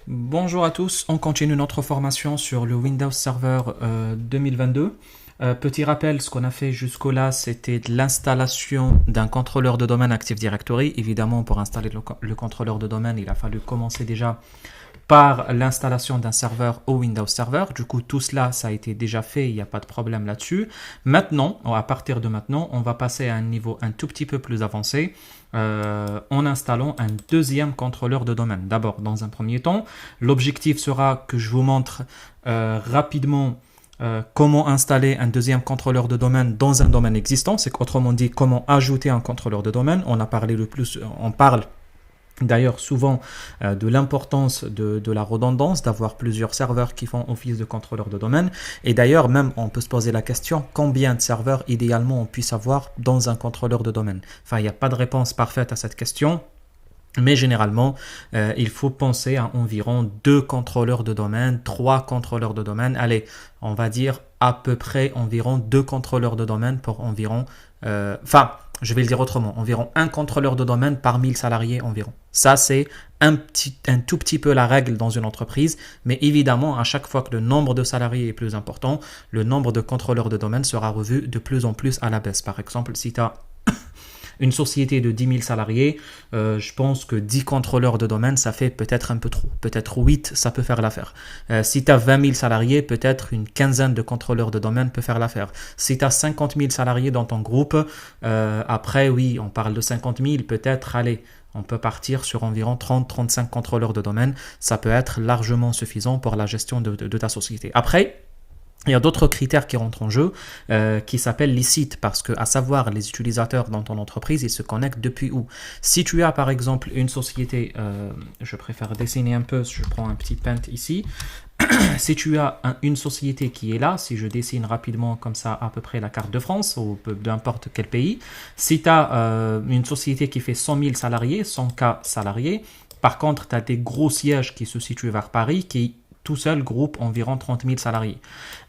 Bonjour à tous, on continue notre formation sur le Windows Server 2022. Petit rappel, ce qu'on a fait jusqu'au-là, c'était de l'installation d'un contrôleur de domaine Active Directory. Évidemment, pour installer le contrôleur de domaine, il a fallu commencer déjà par l'installation d'un serveur au Windows Server. Du coup, tout cela, ça a été déjà fait, il n'y a pas de problème là-dessus. Maintenant, à partir de maintenant, on va passer à un niveau un tout petit peu plus avancé en installant un deuxième contrôleur de domaine. D'abord, dans un premier temps, l'objectif sera que je vous montre rapidement comment installer un deuxième contrôleur de domaine dans un domaine existant. C'est autrement dit, comment ajouter un contrôleur de domaine. On parle d'ailleurs souvent de l'importance de la redondance, d'avoir plusieurs serveurs qui font office de contrôleur de domaine. Et d'ailleurs, même on peut se poser la question, combien de serveurs idéalement on puisse avoir dans un contrôleur de domaine? Enfin, il n'y a pas de réponse parfaite à cette question. Mais généralement, il faut penser à environ 2 contrôleurs de domaine, 3 contrôleurs de domaine. Allez, on va dire à peu près environ 2 contrôleurs de domaine pour environ... je vais le dire autrement, environ un contrôleur de domaine par 1000 salariés environ. Ça, c'est un tout petit peu la règle dans une entreprise, mais évidemment, à chaque fois que le nombre de salariés est plus important, le nombre de contrôleurs de domaine sera revu de plus en plus à la baisse. Par exemple, si tu as une société de 10 000 salariés, je pense que 10 contrôleurs de domaine, ça fait peut-être un peu trop. Peut-être 8, ça peut faire l'affaire. Si tu as 20 000 salariés, peut-être une quinzaine de contrôleurs de domaine peut faire l'affaire. Si tu as 50 000 salariés dans ton groupe, après, oui, on parle de 50 000, peut-être, allez, on peut partir sur environ 30-35 contrôleurs de domaine. Ça peut être largement suffisant pour la gestion de ta société. Après, il y a d'autres critères qui rentrent en jeu qui s'appellent les sites parce que, à savoir, les utilisateurs dans ton entreprise, ils se connectent depuis où? Si tu as par exemple une société, je préfère dessiner un peu, je prends un petit paint ici. Si tu as une société qui est là, si je dessine rapidement comme ça à peu près la carte de France ou peu importe quel pays, si tu as une société qui fait 100 000 salariés, 100K salariés, par contre, tu as des gros sièges qui se situent vers Paris qui tout seul groupe environ 30 000 salariés.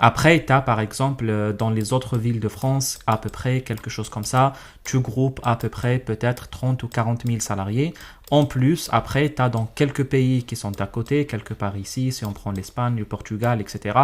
Après, tu as par exemple dans les autres villes de France, à peu près quelque chose comme ça, tu groupes à peu près peut-être 30 ou 40 000 salariés. En plus, après, tu as dans quelques pays qui sont à côté, quelque part ici, si on prend l'Espagne, le Portugal, etc.,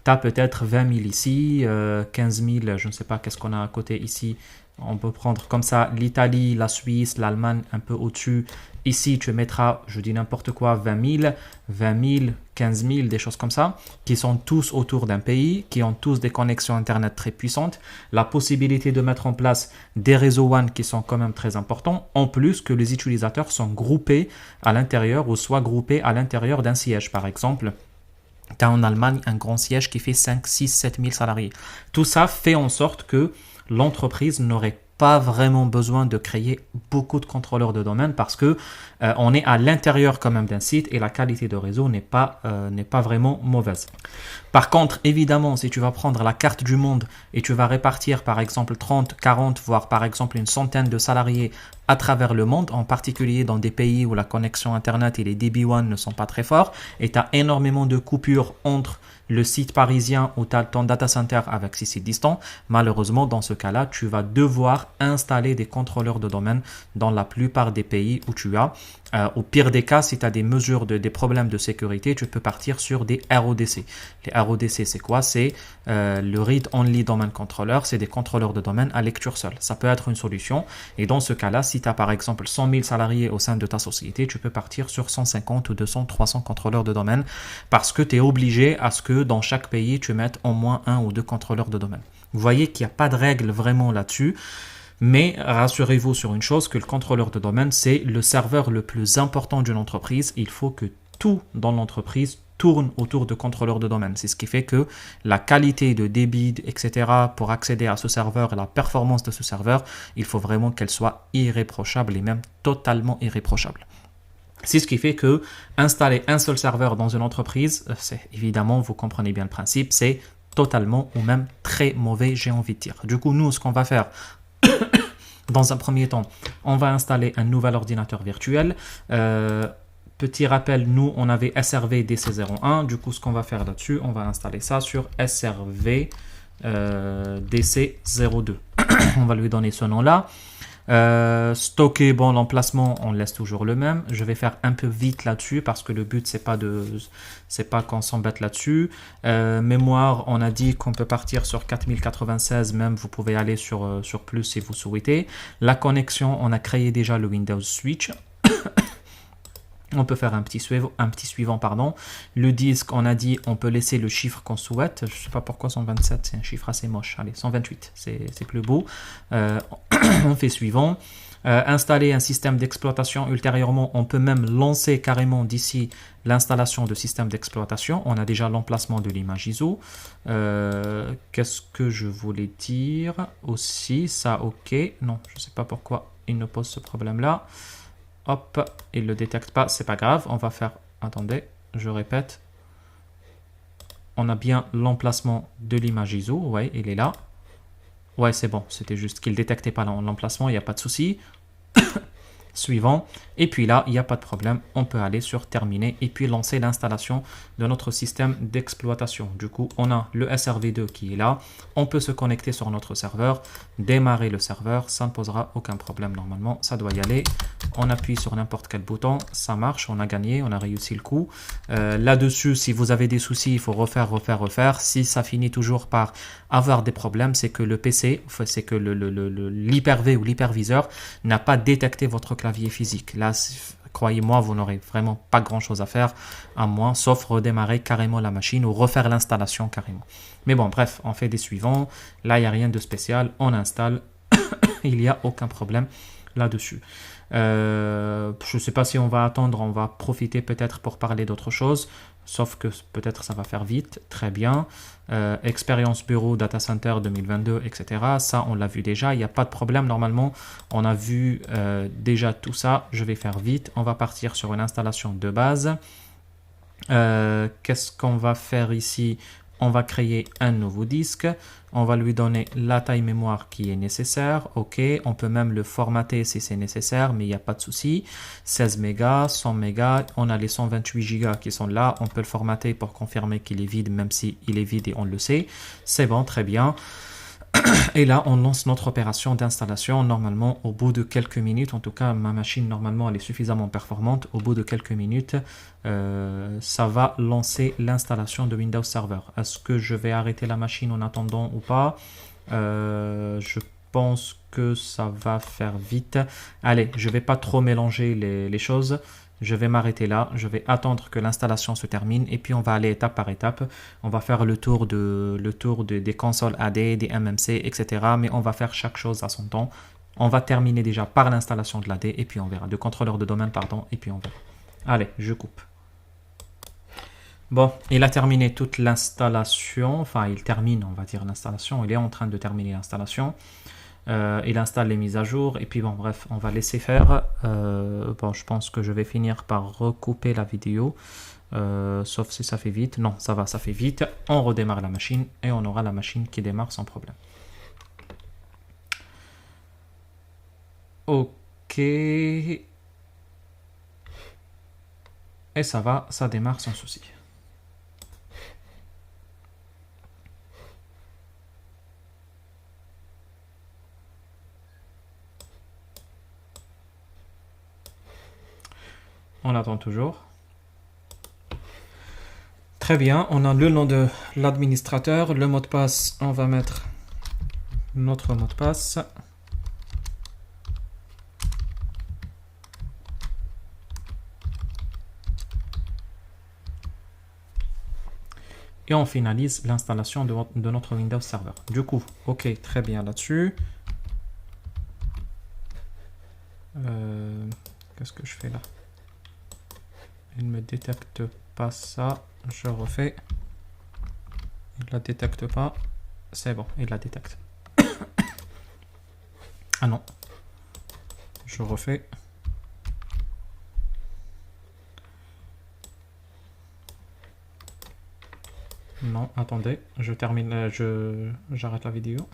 tu as peut-être 20 000 ici, 15 000, je ne sais pas qu'est-ce qu'on a à côté ici. On peut prendre comme ça l'Italie, la Suisse, l'Allemagne un peu au-dessus. Ici, tu mettras, je dis n'importe quoi, 20 000, 15 000, des choses comme ça, qui sont tous autour d'un pays, qui ont tous des connexions Internet très puissantes, la possibilité de mettre en place des réseaux WAN qui sont quand même très importants, en plus que les utilisateurs sont groupés à l'intérieur ou soit groupés à l'intérieur d'un siège, par exemple. Tu as en Allemagne un grand siège qui fait 5, 6, 7 000 salariés. Tout ça fait en sorte que l'entreprise n'aurait pas vraiment besoin de créer beaucoup de contrôleurs de domaine parce que on est à l'intérieur quand même d'un site et la qualité de réseau n'est pas vraiment mauvaise. Par contre, évidemment, si tu vas prendre la carte du monde et tu vas répartir par exemple 30, 40, voire par exemple une centaine de salariés à travers le monde, en particulier dans des pays où la connexion Internet et les débits WAN ne sont pas très forts et tu as énormément de coupures entre le site parisien où tu as ton data center avec 6 sites distants, malheureusement, dans ce cas-là, tu vas devoir installer des contrôleurs de domaine dans la plupart des pays où tu as. Au pire des cas, si tu as des problèmes de sécurité, tu peux partir sur des RODC. Les RODC, c'est quoi? C'est le Read Only Domain Controller, c'est des contrôleurs de domaine à lecture seule. Ça peut être une solution. Et dans ce cas-là, si tu as par exemple 100 000 salariés au sein de ta société, tu peux partir sur 150 ou 200, 300 contrôleurs de domaine parce que tu es obligé à ce que dans chaque pays, tu mettes au moins 1 ou 2 contrôleurs de domaine. Vous voyez qu'il n'y a pas de règle vraiment là-dessus. Mais rassurez-vous sur une chose, que le contrôleur de domaine, c'est le serveur le plus important d'une entreprise. Il faut que tout dans l'entreprise tourne autour de contrôleurs de domaine. C'est ce qui fait que la qualité de débit, etc., pour accéder à ce serveur et la performance de ce serveur, il faut vraiment qu'elle soit irréprochable et même totalement irréprochable. C'est ce qui fait que installer un seul serveur dans une entreprise, c'est évidemment, vous comprenez bien le principe, c'est totalement ou même très mauvais, j'ai envie de dire. Du coup, nous, ce qu'on va faire dans un premier temps, on va installer un nouvel ordinateur virtuel. Petit rappel, nous, on avait SRV DC01. Du coup, ce qu'on va faire là-dessus, on va installer ça sur SRV DC02. On va lui donner ce nom-là. Stocker, bon, l'emplacement, on laisse toujours le même. Je vais faire un peu vite là-dessus parce que le but, c'est pas qu'on s'embête là-dessus. Mémoire, on a dit qu'on peut partir sur 4096, même vous pouvez aller sur plus si vous souhaitez. La connexion, on a créé déjà le Windows Switch. On peut faire un petit suivant, pardon. Le disque, on a dit, on peut laisser le chiffre qu'on souhaite. Je ne sais pas pourquoi 127, c'est un chiffre assez moche. Allez, 128, c'est plus beau. On fait suivant. Installer un système d'exploitation. Ultérieurement, on peut même lancer carrément d'ici l'installation de système d'exploitation. On a déjà l'emplacement de l'image ISO. Qu'est-ce que je voulais dire aussi? Ça, ok. Non, je ne sais pas pourquoi il nous pose ce problème-là. Hop, il ne le détecte pas, c'est pas grave. On va faire, attendez, je répète. On a bien l'emplacement de l'image ISO, ouais, il est là. Ouais, c'est bon, c'était juste qu'il ne détectait pas l'emplacement, il n'y a pas de souci. Suivant, et puis là, il n'y a pas de problème, on peut aller sur terminer et puis lancer l'installation de notre système d'exploitation. Du coup, on a le SRV2 qui est là, on peut se connecter sur notre serveur, démarrer le serveur, ça ne posera aucun problème normalement, ça doit y aller. On appuie sur n'importe quel bouton, ça marche, on a gagné, on a réussi le coup. Là-dessus, si vous avez des soucis, il faut refaire. Si ça finit toujours par avoir des problèmes, c'est que le PC, c'est que l'hyper-V ou l'hyperviseur n'a pas détecté votre clavier physique. Là, croyez-moi, vous n'aurez vraiment pas grand-chose à faire, à moins, sauf redémarrer carrément la machine ou refaire l'installation carrément. Mais bon, bref, on fait des suivants. Là, il n'y a rien de spécial, on installe. Il n'y a aucun problème là-dessus. Je ne sais pas si on va attendre, on va profiter peut-être pour parler d'autre chose, sauf que peut-être ça va faire vite, très bien. Expérience bureau, data center 2022, etc. Ça, on l'a vu déjà, il n'y a pas de problème. Normalement, on a vu déjà tout ça. Je vais faire vite. On va partir sur une installation de base. Qu'est-ce qu'on va faire ici? On va créer un nouveau disque. On va lui donner la taille mémoire qui est nécessaire. OK, on peut même le formater si c'est nécessaire, mais il n'y a pas de souci. 16 mégas, 100 mégas. On a les 128 gigas qui sont là. On peut le formater pour confirmer qu'il est vide, même s'il est vide et on le sait. C'est bon, très bien. Et là, on lance notre opération d'installation. Normalement, au bout de quelques minutes, en tout cas, ma machine, normalement, elle est suffisamment performante. Au bout de quelques minutes, ça va lancer l'installation de Windows Server. Est-ce que je vais arrêter la machine en attendant ou pas? Je pense que ça va faire vite. Allez, je ne vais pas trop mélanger les choses. Je vais m'arrêter là, je vais attendre que l'installation se termine et puis on va aller étape par étape. On va faire le tour des consoles AD, des MMC, etc. Mais on va faire chaque chose à son temps. On va terminer déjà par l'installation de l'AD et puis on verra. De contrôleur de domaine, pardon, et puis on verra. Allez, je coupe. Bon, il a terminé toute l'installation. Enfin, il termine, on va dire, l'installation. Il est en train de terminer l'installation. Il installe les mises à jour et puis bon bref on va laisser faire. Bon, je pense que je vais finir par recouper la vidéo, sauf si ça fait vite. Non, ça va, ça fait vite. On redémarre la machine et on aura la machine qui démarre sans problème. Ok, et ça va, ça démarre sans souci. On attend toujours. Très bien, on a le nom de l'administrateur. Le mot de passe, on va mettre notre mot de passe. Et on finalise l'installation de notre Windows Server. Du coup, ok, très bien là-dessus. Qu'est-ce que je fais là? Il ne me détecte pas ça. Je refais. Il ne la détecte pas. C'est bon, il la détecte. Ah non. Je refais. Non, attendez. Je termine. J'arrête la vidéo.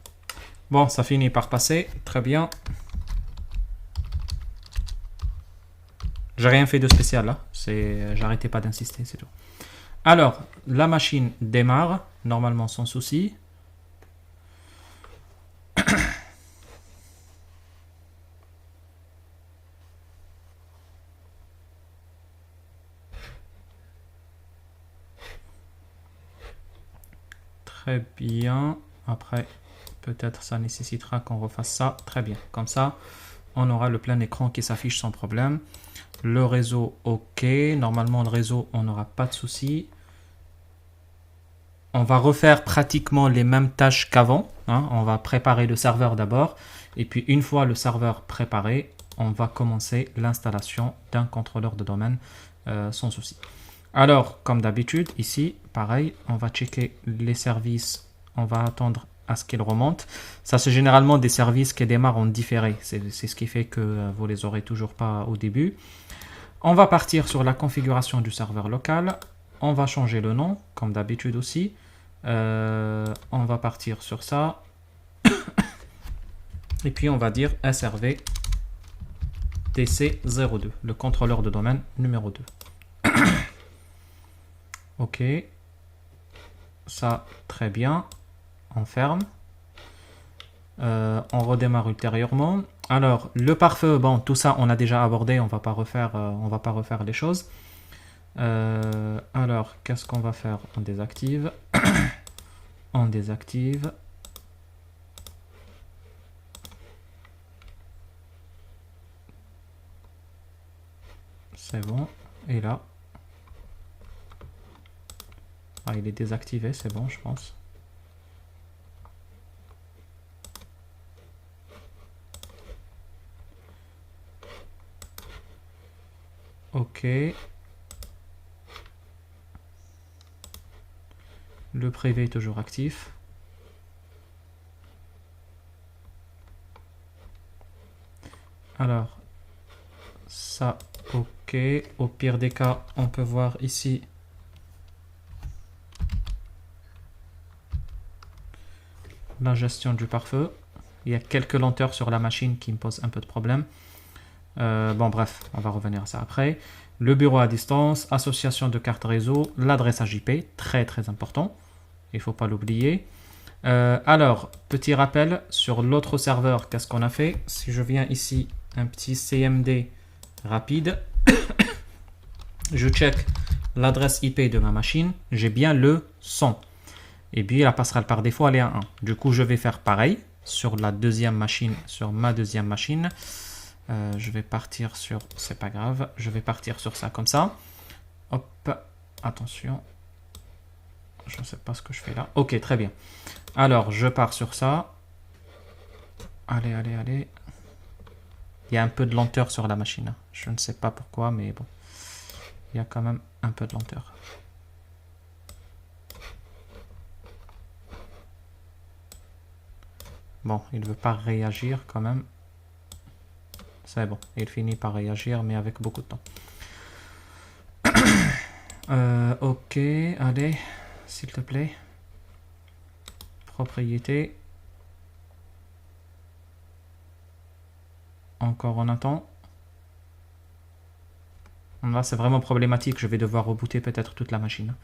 Bon, ça finit par passer. Très bien. J'ai rien fait de spécial là. J'arrêtais pas d'insister, c'est tout. Alors, la machine démarre, normalement sans souci. Très bien. Après, peut-être ça nécessitera qu'on refasse ça. Très bien. Comme ça, on aura le plein écran qui s'affiche sans problème. Le réseau, OK. Normalement, le réseau, on n'aura pas de souci. On va refaire pratiquement les mêmes tâches qu'avant. On va préparer le serveur d'abord. Et puis, une fois le serveur préparé, on va commencer l'installation d'un contrôleur de domaine sans souci. Alors, comme d'habitude, ici, pareil, on va checker les services. On va attendre à ce qu'ils remontent. Ça, c'est généralement des services qui démarrent en différé. C'est ce qui fait que vous les aurez toujours pas au début. On va partir sur la configuration du serveur local. On va changer le nom, comme d'habitude aussi. On va partir sur ça. Et puis, on va dire SRV TC02, le contrôleur de domaine numéro 2. OK. Ça, très bien. On ferme. On redémarre ultérieurement. Alors, le pare-feu, bon, tout ça, on a déjà abordé. On va pas refaire les choses. Alors, qu'est-ce qu'on va faire? On désactive. On désactive. C'est bon. Et là, il est désactivé, c'est bon, je pense. OK. Le privé est toujours actif. Alors, ça, OK. Au pire des cas, on peut voir ici la gestion du pare-feu. Il y a quelques lenteurs sur la machine qui me posent un peu de problème. Bon, bref, on va revenir à ça après. Le bureau à distance, association de carte réseau, l'adressage IP, très très important. Il ne faut pas l'oublier. Alors, petit rappel sur l'autre serveur, qu'est-ce qu'on a fait? Si je viens ici, un petit CMD rapide, je check l'adresse IP de ma machine, j'ai bien le 100. Et puis la passerelle par défaut, elle est à 1. Du coup, je vais faire pareil sur la deuxième machine, sur ma deuxième machine. Je vais partir sur, c'est pas grave, je vais partir sur ça comme ça. Hop, attention. Je ne sais pas ce que je fais là. Ok, très bien. Alors, je pars sur ça. Allez, allez, allez. Il y a un peu de lenteur sur la machine. Je ne sais pas pourquoi, mais bon. Il y a quand même un peu de lenteur. Bon, il ne veut pas réagir quand même. C'est bon, il finit par réagir, mais avec beaucoup de temps. Ok, allez, s'il te plaît. Propriété. Encore on attend. Là, c'est vraiment problématique. Je vais devoir rebooter peut-être toute la machine.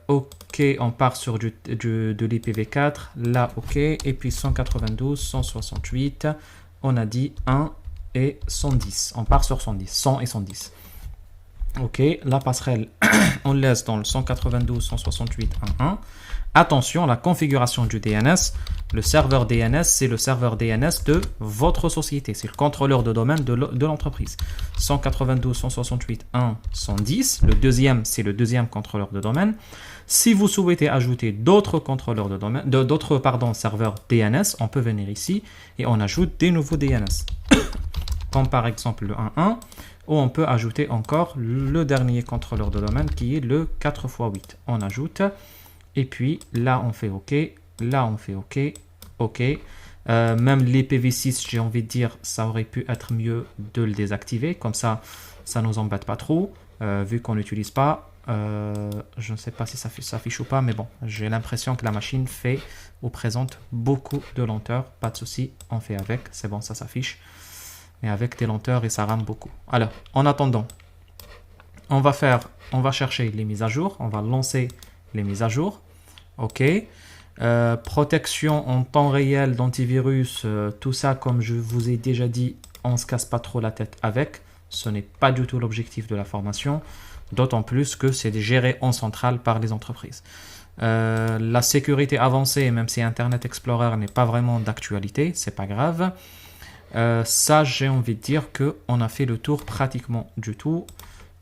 Ok, on part sur de l'IPv4. Là, ok. Et puis 192, 168. On a dit 1 et 110. On part sur 110. 100 et 110. Ok, la passerelle, on laisse dans le 192, 168, 1. Attention, la configuration du DNS. Le serveur DNS, c'est le serveur DNS de votre société. C'est le contrôleur de domaine de l'entreprise. 192, 168, 1, 110. Le deuxième, c'est le deuxième contrôleur de domaine. Si vous souhaitez ajouter d'autres contrôleurs de domaine, serveurs DNS, on peut venir ici et on ajoute des nouveaux DNS. Comme par exemple le 1.1, où on peut ajouter encore le dernier contrôleur de domaine qui est le 4x8. On ajoute, et puis là on fait OK, là on fait OK, OK. Même l'IPv6, j'ai envie de dire, ça aurait pu être mieux de le désactiver, comme ça, ça ne nous embête pas trop, vu qu'on n'utilise pas. Je ne sais pas si ça s'affiche ou pas, mais bon, j'ai l'impression que la machine fait ou présente beaucoup de lenteur. Pas de souci, on fait avec, c'est bon, ça s'affiche. Mais avec des lenteurs et ça rame beaucoup. Alors, en attendant, on va chercher les mises à jour. On va lancer les mises à jour. OK. Protection en temps réel d'antivirus, tout ça, comme je vous ai déjà dit, on ne se casse pas trop la tête avec. Ce n'est pas du tout l'objectif de la formation. d'autant plus que c'est géré en centrale par les entreprises. La sécurité avancée, même si Internet Explorer n'est pas vraiment d'actualité, c'est pas grave. Ça, j'ai envie de dire qu'on a fait le tour pratiquement du tout.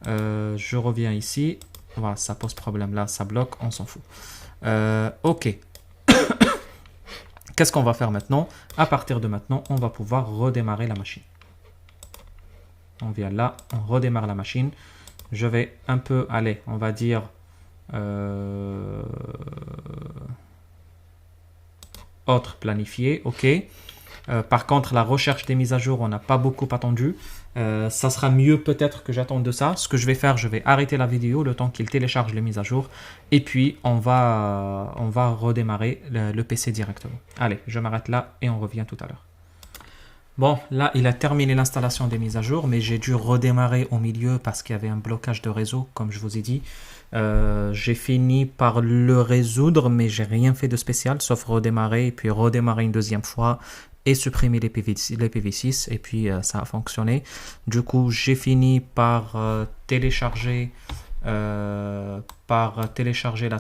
Je reviens ici. Voilà, ça pose problème là, ça bloque, on s'en fout. Ok. Qu'est-ce qu'on va faire maintenant? À partir de maintenant, on va pouvoir redémarrer la machine. On vient là, on redémarre la machine. Je vais un peu aller, on va dire, autre planifié, ok. Par contre, la recherche des mises à jour, on n'a pas beaucoup attendu. Ça sera mieux peut-être que j'attende de ça. Ce que je vais faire, je vais arrêter la vidéo le temps qu'il télécharge les mises à jour. Et puis, on va redémarrer le PC directement. Allez, je m'arrête là et on revient tout à l'heure. Bon, là, il a terminé l'installation des mises à jour, mais j'ai dû redémarrer au milieu parce qu'il y avait un blocage de réseau, comme je vous ai dit. J'ai fini par le résoudre, mais j'ai rien fait de spécial, sauf redémarrer, et puis redémarrer une deuxième fois, et supprimer les PV6, et puis ça a fonctionné. Du coup, j'ai fini par télécharger la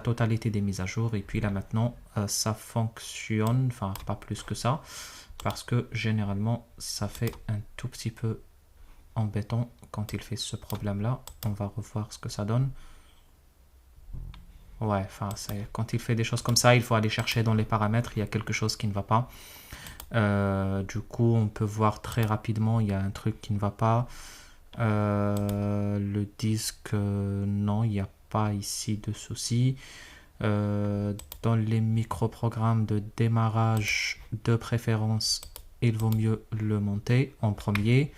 totalité des mises à jour, et puis là maintenant, ça fonctionne, enfin pas plus que ça. Parce que généralement, ça fait un tout petit peu embêtant quand il fait ce problème-là. On va revoir ce que ça donne. Ouais, enfin, quand il fait des choses comme ça, il faut aller chercher dans les paramètres. Il y a quelque chose qui ne va pas. Du coup, on peut voir très rapidement, il y a un truc qui ne va pas. Le disque, non, il n'y a pas ici de souci. Dans les microprogrammes de démarrage de préférence, il vaut mieux le monter en premier.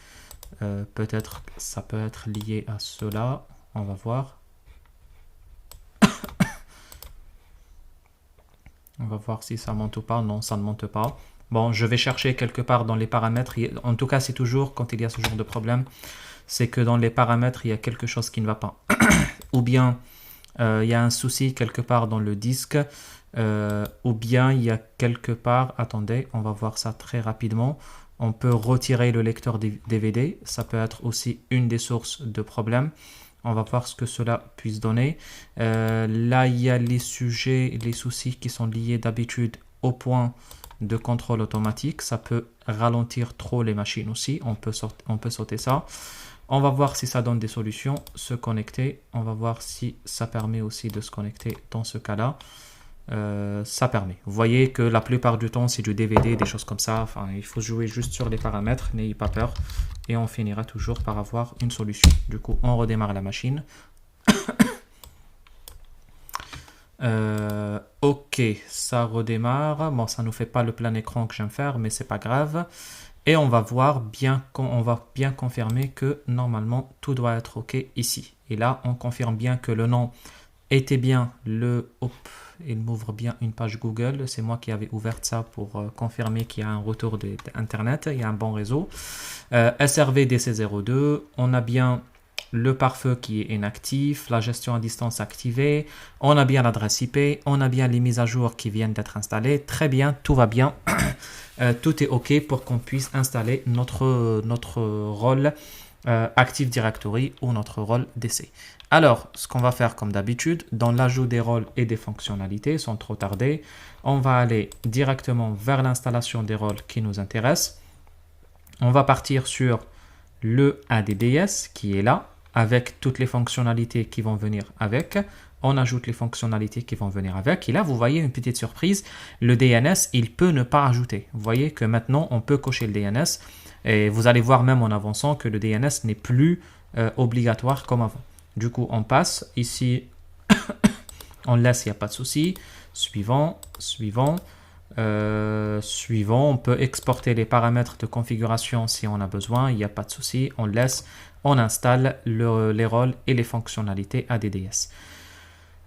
Peut-être ça peut être lié à cela. On va voir. On va voir si ça monte ou pas. Non, ça ne monte pas. Bon, je vais chercher quelque part dans les paramètres. En tout cas, c'est toujours quand il y a ce genre de problème, c'est que dans les paramètres, il y a quelque chose qui ne va pas. Ou bien il y a un souci quelque part dans le disque, ou bien il y a quelque part, attendez, on va voir ça très rapidement, on peut retirer le lecteur DVD, ça peut être aussi une des sources de problème. On va voir ce que cela puisse donner. Là, il y a les soucis qui sont liés d'habitude au point de contrôle automatique. Ça peut ralentir trop les machines aussi. On peut sauter ça. On va voir si ça donne des solutions. Se connecter. On va voir si ça permet aussi de se connecter dans ce cas-là. Ça permet. Vous voyez que la plupart du temps, c'est du DVD, des choses comme ça. Enfin, il faut jouer juste sur les paramètres. N'ayez pas peur. Et on finira toujours par avoir une solution. Du coup, on redémarre la machine. Ok, ça redémarre. Bon, ça ne nous fait pas le plein écran que j'aime faire, mais c'est pas grave. Et on va voir on va bien confirmer que normalement tout doit être ok ici. Et là, on confirme bien que le nom était bien il m'ouvre bien une page Google. C'est moi qui avais ouvert ça pour confirmer qu'il y a un retour d'Internet. Il y a un bon réseau. SRV DC02. On a bien le pare-feu qui est inactif, la gestion à distance activée. On a bien l'adresse IP. On a bien les mises à jour qui viennent d'être installées. Très bien, tout va bien. Tout est OK pour qu'on puisse installer notre rôle Active Directory ou notre rôle DC. Alors, ce qu'on va faire comme d'habitude, dans l'ajout des rôles et des fonctionnalités, sans trop tarder, on va aller directement vers l'installation des rôles qui nous intéressent. On va partir sur le ADDS qui est là, avec toutes les fonctionnalités qui vont venir avec. On ajoute les fonctionnalités qui vont venir avec. Et là, vous voyez une petite surprise. Le DNS, il peut ne pas ajouter. Vous voyez que maintenant, on peut cocher le DNS. Et vous allez voir même en avançant que le DNS n'est plus obligatoire comme avant. Du coup, on passe. Ici, on laisse, il n'y a pas de souci. Suivant. On peut exporter les paramètres de configuration si on a besoin. Il n'y a pas de souci. On laisse. On installe les rôles et les fonctionnalités ADDS.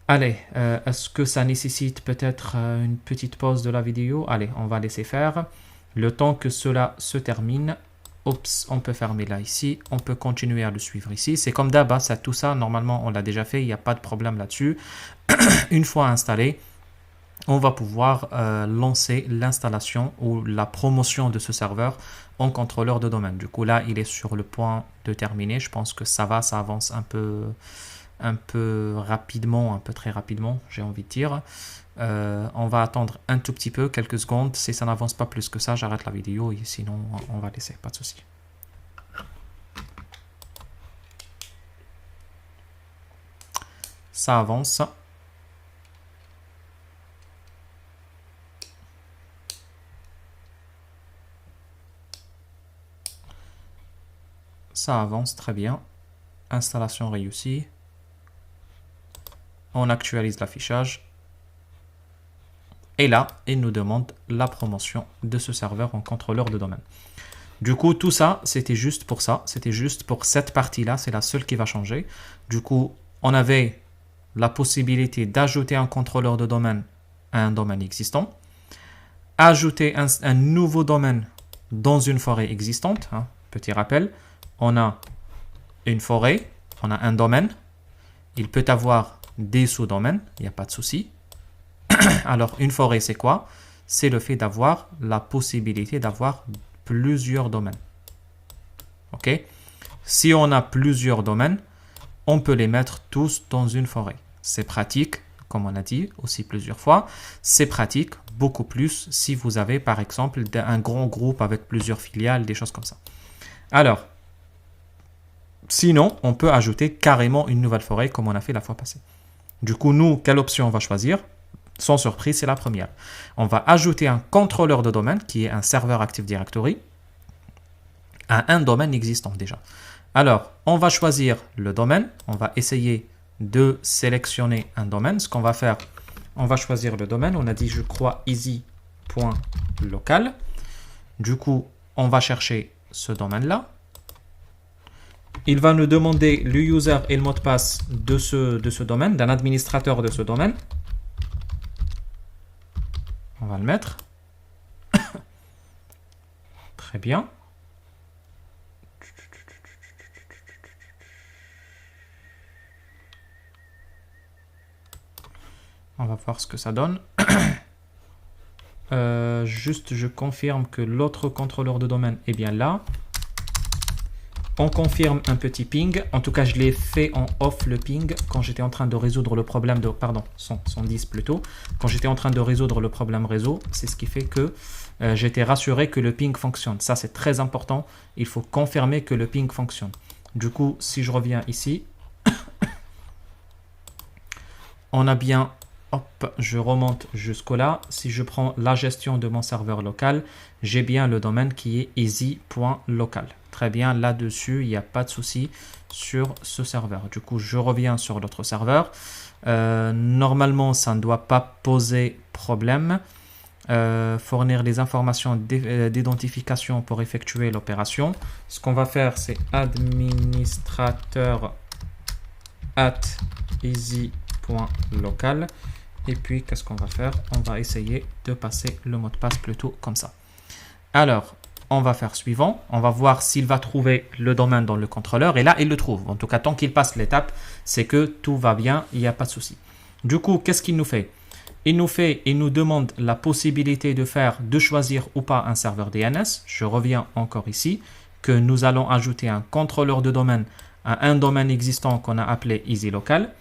Allez, est-ce que ça nécessite peut-être une petite pause de la vidéo? Allez, on va laisser faire. Le temps que cela se termine, on peut fermer là ici. On peut continuer à le suivre ici. C'est comme d'hab, tout ça, normalement, on l'a déjà fait. Il n'y a pas de problème là-dessus. Une fois installé, on va pouvoir lancer l'installation ou la promotion de ce serveur en contrôleur de domaine. Du coup, là, il est sur le point de terminer. Je pense que ça avance un peu un peu rapidement, un peu très rapidement, j'ai envie de dire. On va attendre un tout petit peu, quelques secondes. Si ça n'avance pas plus que ça, j'arrête la vidéo et sinon on va laisser, pas de souci. Ça avance. Ça avance très bien. Installation réussie. On actualise l'affichage. Et là, il nous demande la promotion de ce serveur en contrôleur de domaine. Du coup, tout ça, c'était juste pour ça. C'était juste pour cette partie-là. C'est la seule qui va changer. Du coup, on avait la possibilité d'ajouter un contrôleur de domaine à un domaine existant. Ajouter un nouveau domaine dans une forêt existante. Hein. Petit rappel, on a une forêt, on a un domaine. Il peut avoir des sous-domaines, il n'y a pas de souci. Alors, une forêt, c'est quoi? C'est le fait d'avoir la possibilité d'avoir plusieurs domaines. OK? Si on a plusieurs domaines, on peut les mettre tous dans une forêt. C'est pratique, comme on a dit aussi plusieurs fois. C'est pratique, beaucoup plus, si vous avez, par exemple, un grand groupe avec plusieurs filiales, des choses comme ça. Alors, sinon, on peut ajouter carrément une nouvelle forêt, comme on a fait la fois passée. Du coup, nous, quelle option on va choisir? Sans surprise, c'est la première. On va ajouter un contrôleur de domaine, qui est un serveur Active Directory, à un domaine existant déjà. Alors, on va choisir le domaine. On va essayer de sélectionner un domaine. Ce qu'on va faire, on va choisir le domaine. On a dit, je crois, easy.local. Du coup, on va chercher ce domaine-là. Il va nous demander le user et le mot de passe de ce domaine, d'un administrateur de ce domaine. On va le mettre. Très bien. On va voir ce que ça donne. Juste, je confirme que l'autre contrôleur de domaine est bien là. On confirme un petit ping. En tout cas, je l'ai fait en off le ping quand j'étais en train de résoudre le problème de... Pardon, 110 plutôt. Quand j'étais en train de résoudre le problème réseau, c'est ce qui fait que j'étais rassuré que le ping fonctionne. Ça, c'est très important. Il faut confirmer que le ping fonctionne. Du coup, si je reviens ici, on a bien... Hop, je remonte jusqu'au là. Si je prends la gestion de mon serveur local, j'ai bien le domaine qui est easy.local. Très bien, là-dessus, il n'y a pas de souci sur ce serveur. Du coup, je reviens sur l'autre serveur. Normalement, ça ne doit pas poser problème. Fournir les informations d'identification pour effectuer l'opération. Ce qu'on va faire, c'est administrateur @easy.local. Et puis, qu'est-ce qu'on va faire? On va essayer de passer le mot de passe plutôt comme ça. Alors, on va faire suivant. On va voir s'il va trouver le domaine dans le contrôleur. Et là, il le trouve. En tout cas, tant qu'il passe l'étape, c'est que tout va bien. Il n'y a pas de souci. Du coup, qu'est-ce qu'il nous fait? Il nous demande la possibilité de choisir ou pas un serveur DNS. Je reviens encore ici, que nous allons ajouter un contrôleur de domaine à un domaine existant qu'on a appelé EasyLocal.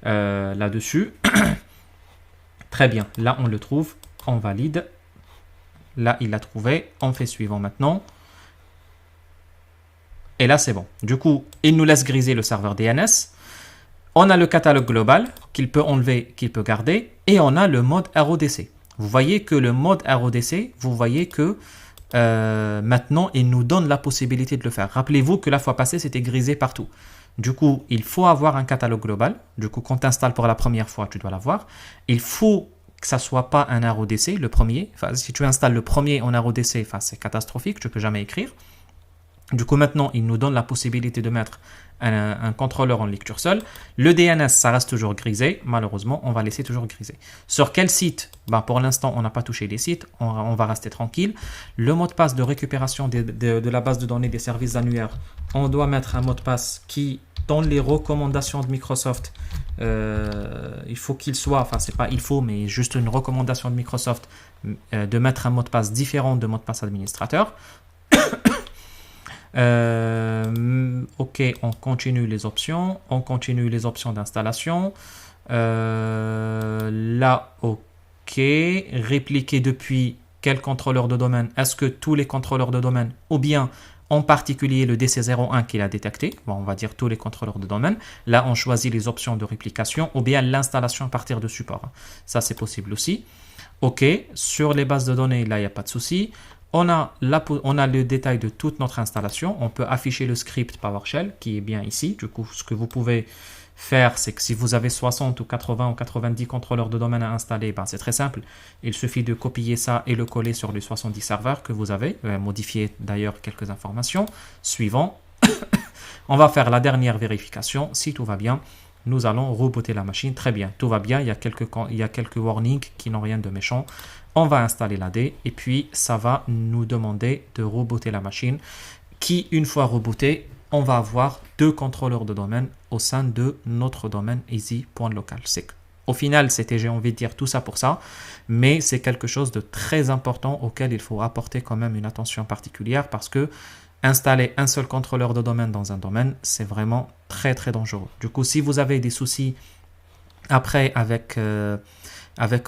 Là-dessus. Très bien, là on le trouve, on valide. Là il l'a trouvé, on fait suivant maintenant. Et là c'est bon. Du coup, il nous laisse griser le serveur DNS. On a le catalogue global qu'il peut enlever, qu'il peut garder. Et on a le mode RODC. Vous voyez que le mode RODC, vous voyez que maintenant il nous donne la possibilité de le faire. Rappelez-vous que la fois passée c'était grisé partout. Du coup, il faut avoir un catalogue global. Du coup, quand tu installes pour la première fois, tu dois l'avoir. Il faut que ça ne soit pas un RODC, le premier. Enfin, si tu installes le premier en RODC, enfin, c'est catastrophique, tu ne peux jamais écrire. Du coup, maintenant, il nous donne la possibilité de mettre un contrôleur en lecture seule. Le DNS, ça reste toujours grisé. Malheureusement, on va laisser toujours grisé. Sur quel site? Pour l'instant, on n'a pas touché les sites. On va rester tranquille. Le mot de passe de récupération de la base de données des services annuaires, on doit mettre un mot de passe qui, dans les recommandations de Microsoft, il faut qu'il soit, enfin, c'est pas il faut, mais juste une recommandation de Microsoft de mettre un mot de passe différent de mot de passe administrateur. Ok, on continue les options. On continue les options d'installation. Là, ok. Répliquer depuis quel contrôleur de domaine? Est-ce que tous les contrôleurs de domaine ou bien en particulier le DC01 qu'il a détecté? Bon, on va dire tous les contrôleurs de domaine. Là, on choisit les options de réplication ou bien l'installation à partir de support. Ça, c'est possible aussi. Ok, sur les bases de données, là, il n'y a pas de souci. On a le détail de toute notre installation. On peut afficher le script PowerShell qui est bien ici. Du coup, ce que vous pouvez faire, c'est que si vous avez 60 ou 80 ou 90 contrôleurs de domaine à installer, ben c'est très simple. Il suffit de copier ça et le coller sur les 70 serveurs que vous avez. Modifier d'ailleurs quelques informations. Suivant, on va faire la dernière vérification. Si tout va bien, nous allons rebooter la machine. Très bien, tout va bien. Il y a quelques warnings qui n'ont rien de méchant. On va installer l'AD et puis ça va nous demander de rebooter la machine qui, une fois rebootée, on va avoir deux contrôleurs de domaine au sein de notre domaine easy.local. Au final, c'était, j'ai envie de dire, tout ça pour ça, mais c'est quelque chose de très important auquel il faut apporter quand même une attention particulière parce que installer un seul contrôleur de domaine dans un domaine, c'est vraiment très très dangereux. Du coup, si vous avez des soucis après avec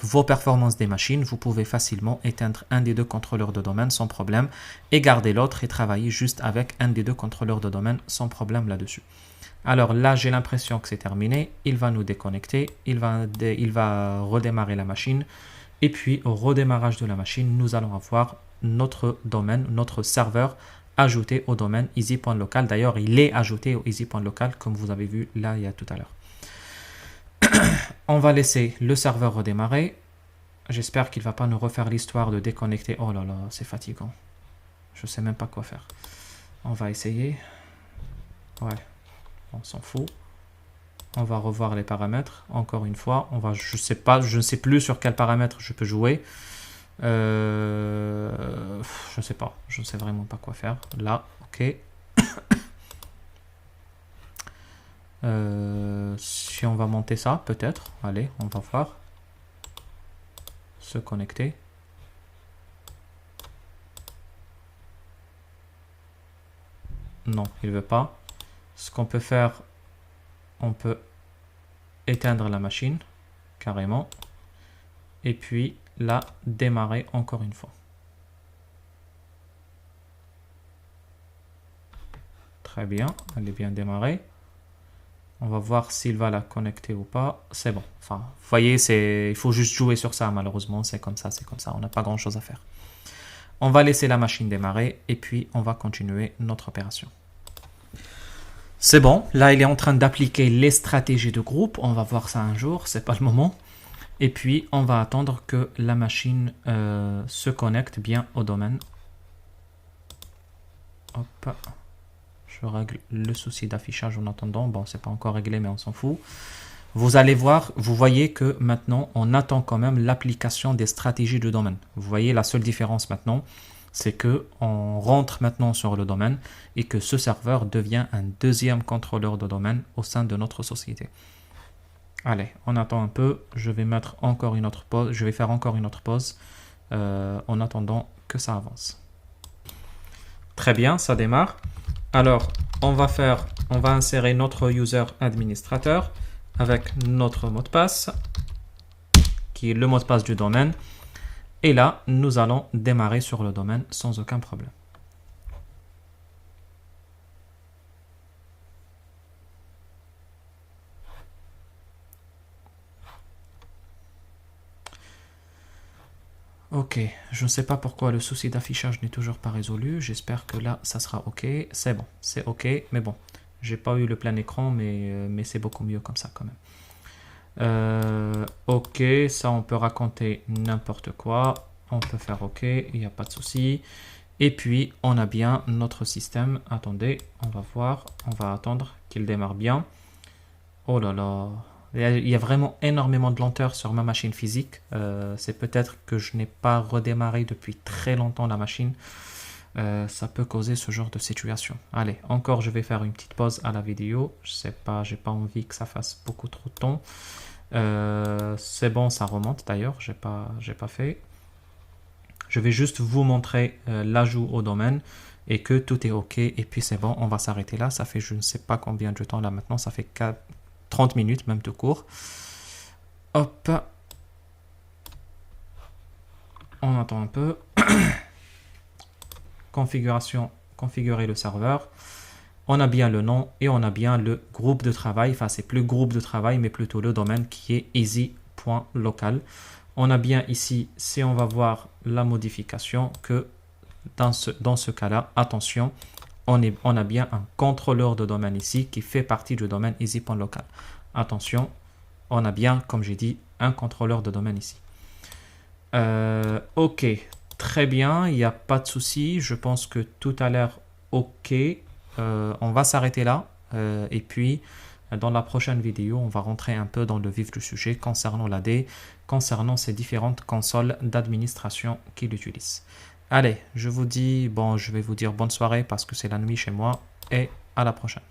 vos performances des machines, vous pouvez facilement éteindre un des deux contrôleurs de domaine sans problème et garder l'autre et travailler juste avec un des deux contrôleurs de domaine sans problème là-dessus. Alors là, j'ai l'impression que c'est terminé. Il va nous déconnecter, il va redémarrer la machine et puis au redémarrage de la machine, nous allons avoir notre domaine, notre serveur ajouté au domaine easy.local. D'ailleurs, il est ajouté au easy.local comme vous avez vu là il y a tout à l'heure. On va laisser le serveur redémarrer. J'espère qu'il ne va pas nous refaire l'histoire de déconnecter. Oh là là, c'est fatigant. Je ne sais même pas quoi faire. On va essayer. Ouais, on s'en fout. On va revoir les paramètres. Encore une fois, je ne sais plus sur quel paramètre je peux jouer. Je ne sais pas. Je ne sais vraiment pas quoi faire. Là, ok. Si on va monter ça, peut-être. Allez, on va voir. Se connecter. Non, il ne veut pas. Ce qu'on peut faire, on peut éteindre la machine, carrément. Et puis, la démarrer encore une fois. Très bien, elle est bien démarrée. On va voir s'il va la connecter ou pas. C'est bon. Enfin, vous voyez, il faut juste jouer sur ça. Malheureusement, c'est comme ça, c'est comme ça. On n'a pas grand-chose à faire. On va laisser la machine démarrer et puis on va continuer notre opération. C'est bon. Là, il est en train d'appliquer les stratégies de groupe. On va voir ça un jour. C'est pas le moment. Et puis, on va attendre que la machine se connecte bien au domaine. Hop. Je règle le souci d'affichage en attendant. Bon, c'est pas encore réglé, mais on s'en fout. Vous allez voir, vous voyez que maintenant, on attend quand même l'application des stratégies de domaine. Vous voyez, la seule différence maintenant, c'est que on rentre maintenant sur le domaine et que ce serveur devient un deuxième contrôleur de domaine au sein de notre société. Allez, on attend un peu. Je vais mettre encore une autre pause. Je vais faire encore une autre pause en attendant que ça avance. Très bien, ça démarre. Alors, on va insérer notre user administrateur avec notre mot de passe, qui est le mot de passe du domaine. Et là, nous allons démarrer sur le domaine sans aucun problème. Ok, je ne sais pas pourquoi le souci d'affichage n'est toujours pas résolu. J'espère que là, ça sera ok. C'est bon, c'est ok. Mais bon, j'ai pas eu le plein écran, mais c'est beaucoup mieux comme ça quand même. Ok, ça on peut raconter n'importe quoi. On peut faire ok, il n'y a pas de souci. Et puis, on a bien notre système. Attendez, on va voir. On va attendre qu'il démarre bien. Oh là là. Il y a vraiment énormément de lenteur sur ma machine physique. C'est peut-être que je n'ai pas redémarré depuis très longtemps la machine. Ça peut causer ce genre de situation. Allez, encore je vais faire une petite pause à la vidéo. Je sais pas, j'ai pas envie que ça fasse beaucoup trop de temps. C'est bon, ça remonte d'ailleurs. J'ai pas fait. Je vais juste vous montrer l'ajout au domaine. et que tout est OK. Et puis c'est bon, on va s'arrêter là. Ça fait je ne sais pas combien de temps là maintenant. Ça fait 30 minutes même de cours. Hop. On attend un peu. Configuration, configurer le serveur. On a bien le nom et on a bien le groupe de travail. Enfin, c'est plus groupe de travail, mais plutôt le domaine qui est easy.local. On a bien ici, si on va voir la modification, que dans ce cas-là, attention, on a bien un contrôleur de domaine ici qui fait partie du domaine easy.local. Attention, on a bien, comme j'ai dit, un contrôleur de domaine ici. OK, très bien, il n'y a pas de souci. Je pense que tout a l'air OK. On va s'arrêter là. Et puis, dans la prochaine vidéo, on va rentrer un peu dans le vif du sujet concernant l'AD, concernant ces différentes consoles d'administration qu'il utilise. Allez, je vous dis, je vais vous dire bonne soirée parce que c'est la nuit chez moi et à la prochaine.